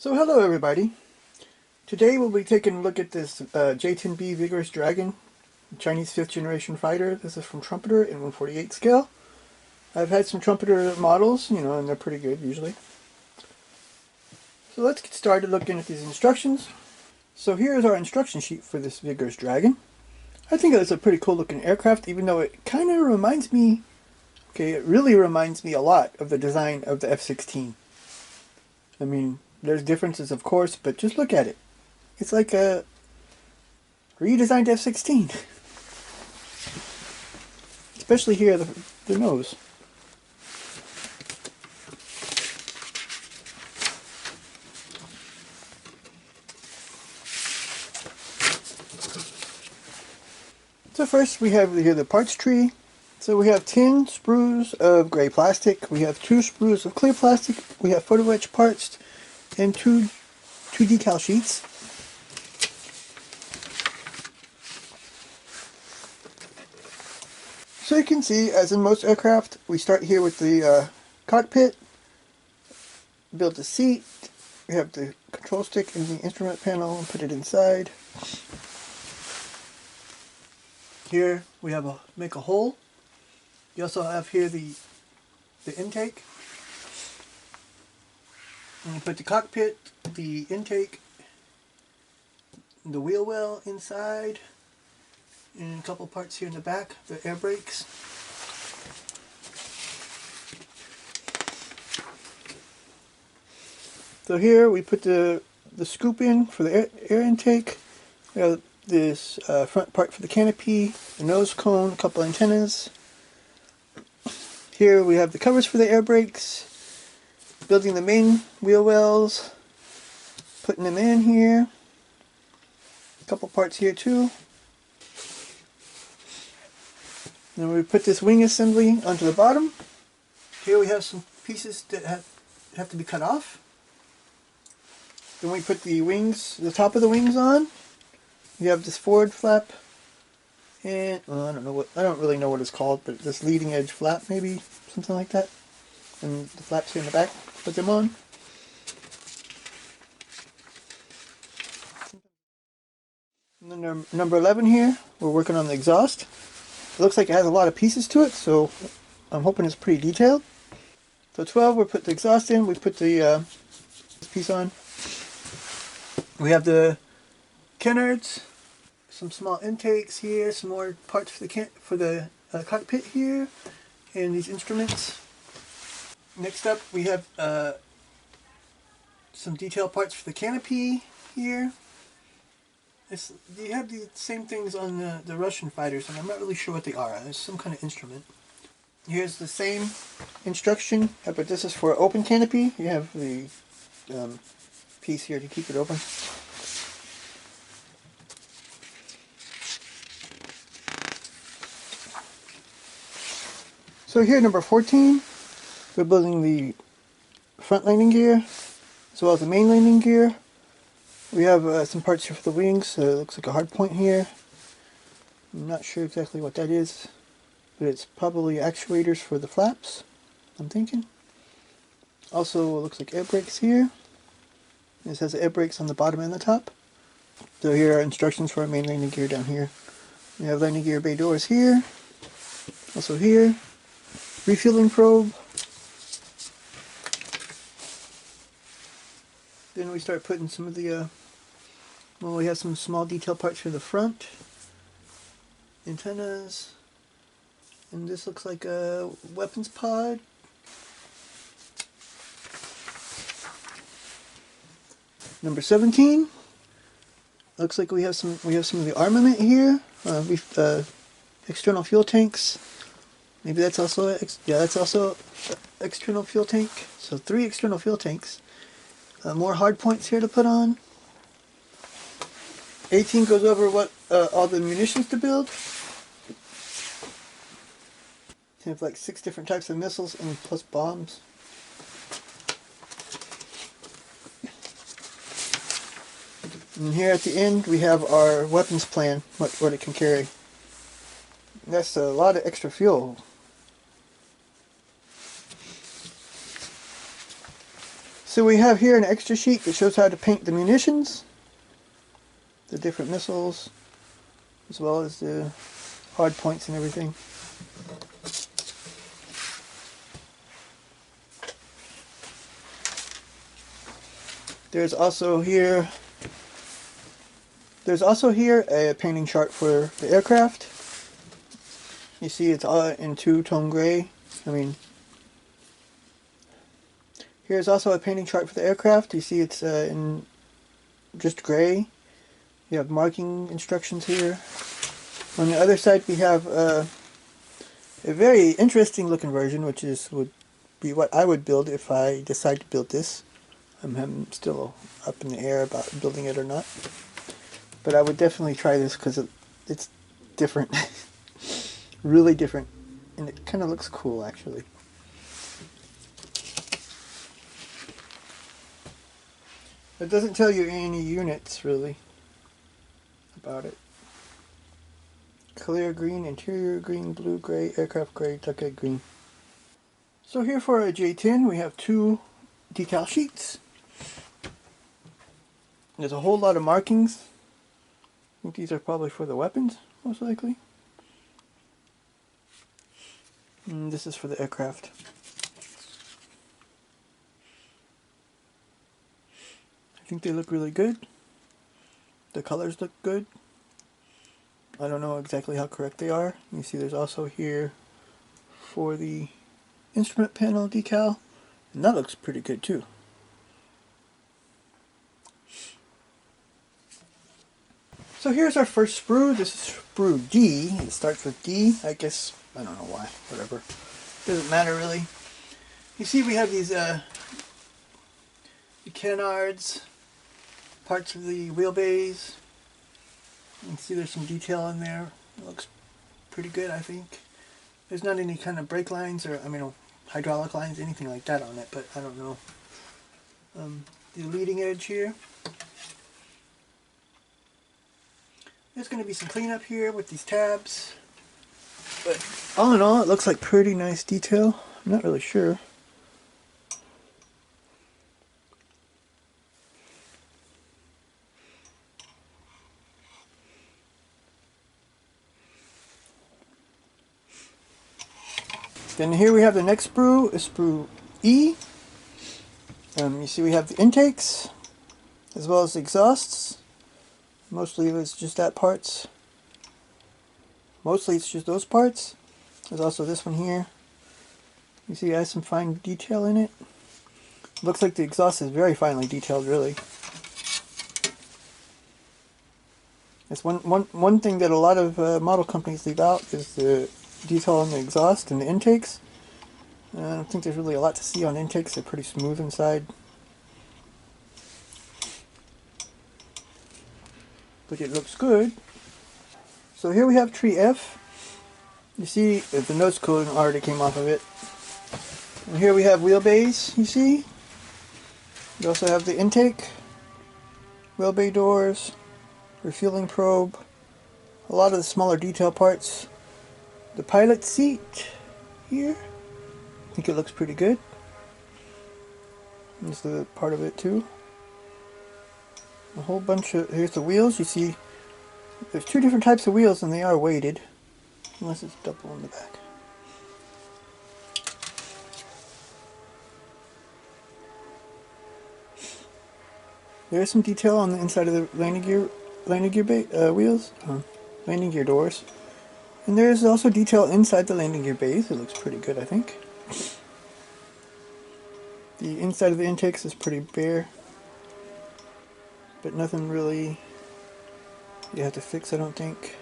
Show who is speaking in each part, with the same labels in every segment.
Speaker 1: So hello everybody. Today we'll be taking a look at this J-10B Vigorous Dragon, Chinese 5th generation fighter. This is from Trumpeter in 1/48 scale. I've had some Trumpeter models, and they're pretty good usually. So let's get started looking at these instructions. So here is our instruction sheet for this Vigorous Dragon. I think it's a pretty cool looking aircraft, even though it kind of reminds me, it really reminds me a lot of the design of the F-16. I mean, there's differences of course, but just look at it. It's like a redesigned F-16. Especially here, the nose. So first we have here the parts tree. So we have 10 sprues of gray plastic. We have 2 sprues of clear plastic. We have photo etch parts and two decal sheets. So you can see, as in most aircraft, we start here with the cockpit, build the seat, we have the control stick and the instrument panel, and put it inside. Here we have make a hole. You also have here the intake. And you put the cockpit, the intake, the wheel well inside, and a couple parts here in the back, the air brakes. So here we put the scoop in for the air intake. We have this front part for the canopy, the nose cone, a couple antennas. Here we have the covers for the air brakes, building the main wheel wells, putting them in here, a couple parts here too. Then we put this wing assembly onto the bottom. Here we have some pieces that have to be cut off. Then we put the wings, the top of the wings on. We have this forward flap, and I don't really know what it's called, but this leading edge flap, maybe something like that. And the flaps here in the back, put them on. And then number 11 here, we're working on the exhaust. It looks like it has a lot of pieces to it, so I'm hoping it's pretty detailed. So 12, we put the exhaust in, we put the this piece on. We have the canards, some small intakes here, some more parts for the cockpit here, and these instruments. Next up, we have some detail parts for the canopy here. You have the same things on the Russian fighters, and I'm not really sure what they are. It's some kind of instrument. Here's the same instruction, but this is for open canopy. You have the piece here to keep it open. So here, number 14, we're building the front landing gear, as well as the main landing gear. We have some parts here for the wings. It looks like a hard point here. I'm not sure exactly what that is, but it's probably actuators for the flaps, I'm thinking. Also, it looks like air brakes here. This has air brakes on the bottom and the top. So here are instructions for our main landing gear down here. We have landing gear bay doors here. Also here. Refueling probe. Then we start putting some of the, we have some small detail parts for the front. Antennas. And this looks like a weapons pod. Number 17. Looks like we have some of the armament here. External fuel tanks. Maybe that's also that's also external fuel tank. So 3 external fuel tanks. More hard points here to put on. 18 goes over what all the munitions to build. You have like 6 different types of missiles and plus bombs. And here at the end we have our weapons plan, what it can carry. That's a lot of extra fuel. So we have here an extra sheet that shows how to paint the munitions, the different missiles, as well as the hard points and everything. There's also here a painting chart for the aircraft. You see it's all in two-tone gray. Here's also a painting chart for the aircraft. You see it's in just gray. You have marking instructions here. On the other side we have a very interesting looking version, which would be what I would build if I decide to build this. I'm still up in the air about building it or not. But I would definitely try this because it's different. Really different. And it kind of looks cool, actually. It doesn't tell you any units, really, about it. Clear green, interior green, blue gray, aircraft gray, duckhead green. So here for a J-10, we have two decal sheets. There's a whole lot of markings. I think these are probably for the weapons, most likely. And this is for the aircraft. I think they look really good. The colors look good. I don't know exactly how correct they are. You see there's also here for the instrument panel decal, and that looks pretty good too. So here's our first sprue. This is sprue D. It starts with D. I guess, I don't know why, whatever. Doesn't matter really. You see we have these the canards, parts of the wheelbase. You can see there's some detail in there. It looks pretty good, I think. There's not any kind of brake lines or, hydraulic lines, anything like that on it, but I don't know. The leading edge here. There's going to be some cleanup here with these tabs. But all in all, it looks like pretty nice detail. I'm not really sure. Then here we have the next sprue, sprue E. You see we have the intakes, as well as the exhausts. Mostly it's just that parts. Mostly it's just those parts. There's also this one here. You see it has some fine detail in it. Looks like the exhaust is very finely detailed, really. It's one thing that a lot of model companies leave out is the detail on the exhaust and the intakes. I don't think there's really a lot to see on intakes. They're pretty smooth inside. But it looks good. So here we have tree F. You see the nose coating already came off of it. And here we have wheelbase, you see. You also have the intake, wheelbase doors, refueling probe, a lot of the smaller detail parts. The pilot seat here, I think it looks pretty good. There's the part of it too. A whole bunch of, here's the wheels. You see there's two different types of wheels and they are weighted, unless it's double on the back. There's some detail on the inside of the landing gear wheels, landing gear doors. And there's also detail inside the landing gear base. It looks pretty good, I think. The inside of the intakes is pretty bare, but nothing really you have to fix, I don't think.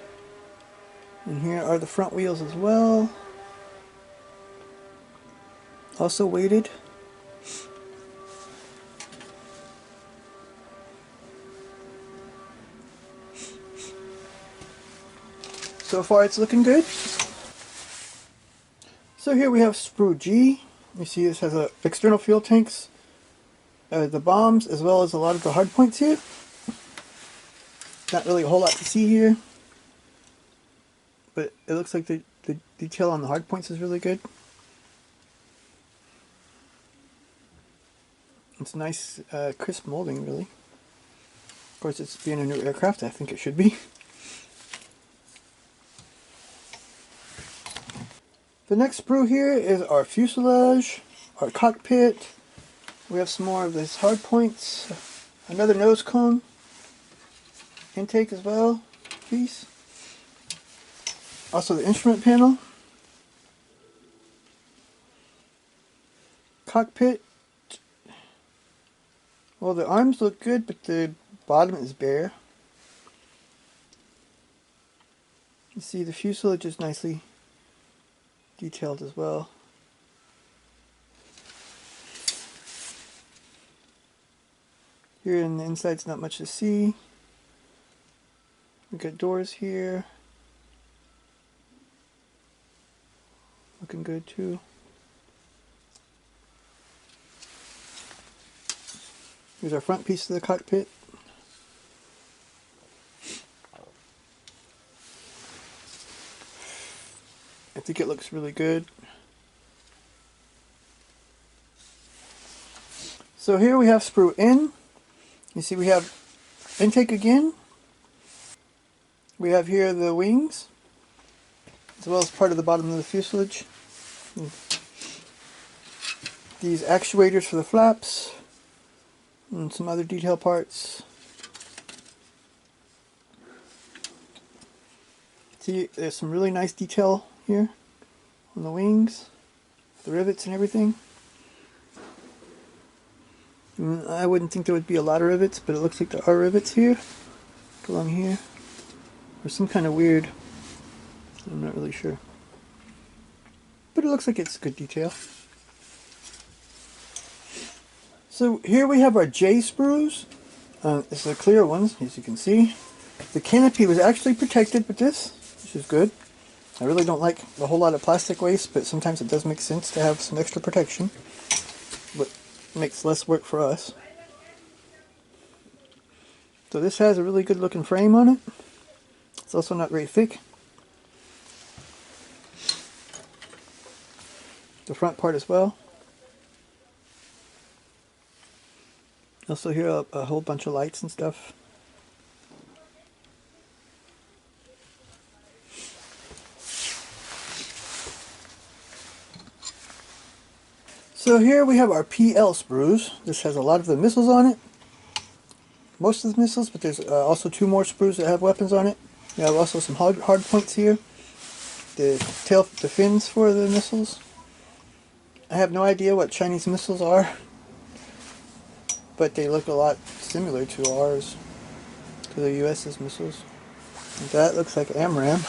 Speaker 1: And here are the front wheels as well. Also weighted. So far it's looking good. So here we have sprue G. You see this has external fuel tanks, the bombs, as well as a lot of the hard points here. Not really a whole lot to see here, but it looks like the detail on the hard points is really good. It's nice, crisp molding, really. Of course, it's being a new aircraft, I think it should be. The next sprue here is our fuselage, our cockpit. We have some more of this hard points, another nose cone, intake as well, piece. Also the instrument panel, cockpit. Well, the arms look good, but the bottom is bare. You see the fuselage is nicely detailed as well. Here in the inside's not much to see. We got doors here. Looking good too. Here's our front piece of the cockpit. I think it looks really good. So here we have sprue in. You see we have intake again. We have here the wings, as well as part of the bottom of the fuselage. These actuators for the flaps, and some other detail parts. See, there's some really nice detail here on the wings, the rivets and everything. I wouldn't think there would be a lot of rivets, but it looks like there are rivets here, along here. There's some kind of weird, I'm not really sure. But it looks like it's good detail. So here we have our J sprues. It's the clear ones, as you can see. The canopy was actually protected with this, which is good. I really don't like a whole lot of plastic waste, but sometimes it does make sense to have some extra protection. But it makes less work for us. So this has a really good looking frame on it. It's also not very thick. The front part as well. Also here a whole bunch of lights and stuff. So here we have our PL sprues. This has a lot of the missiles on it. Most of the missiles, but there's also two more sprues that have weapons on it. We have also some hard points here. The fins for the missiles. I have no idea what Chinese missiles are, but they look a lot similar to ours, to the US's missiles. And that looks like AMRAAM,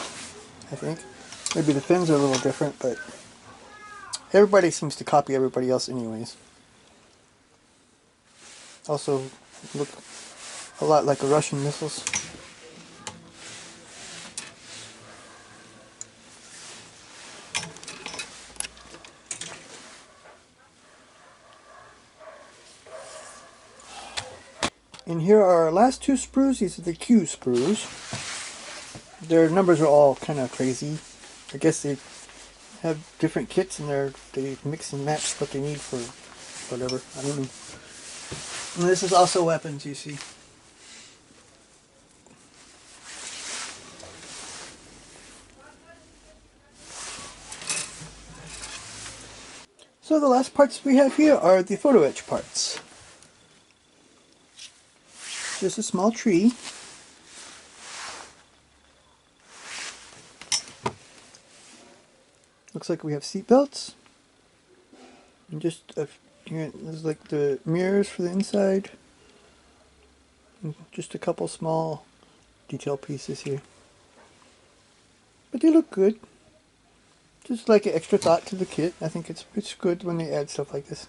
Speaker 1: I think. Maybe the fins are a little different, but everybody seems to copy everybody else anyways. Also look a lot like the Russian missiles. And here are our last two sprues. These are the Q sprues. Their numbers are all kind of crazy. I guess they have different kits and they mix and match what they need for whatever. I don't know. And this is also weapons, you see. So the last parts we have here are the photo etch parts. Just a small tree. Looks like we have seat belts. And just here, there's like the mirrors for the inside. And just a couple small detail pieces here. But they look good. Just like an extra thought to the kit. I think it's good when they add stuff like this.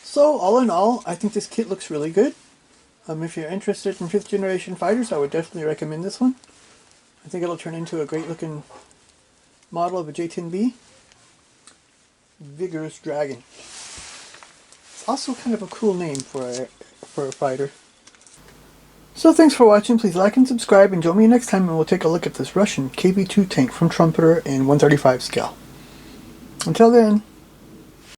Speaker 1: So all in all, I think this kit looks really good. If you're interested in 5th generation fighters, I would definitely recommend this one. I think it'll turn into a great looking model of a J-10B. Vigorous Dragon. It's also kind of a cool name for a fighter. So thanks for watching. Please like and subscribe, and join me next time and we'll take a look at this Russian KV-2 tank from Trumpeter in 135 scale. Until then.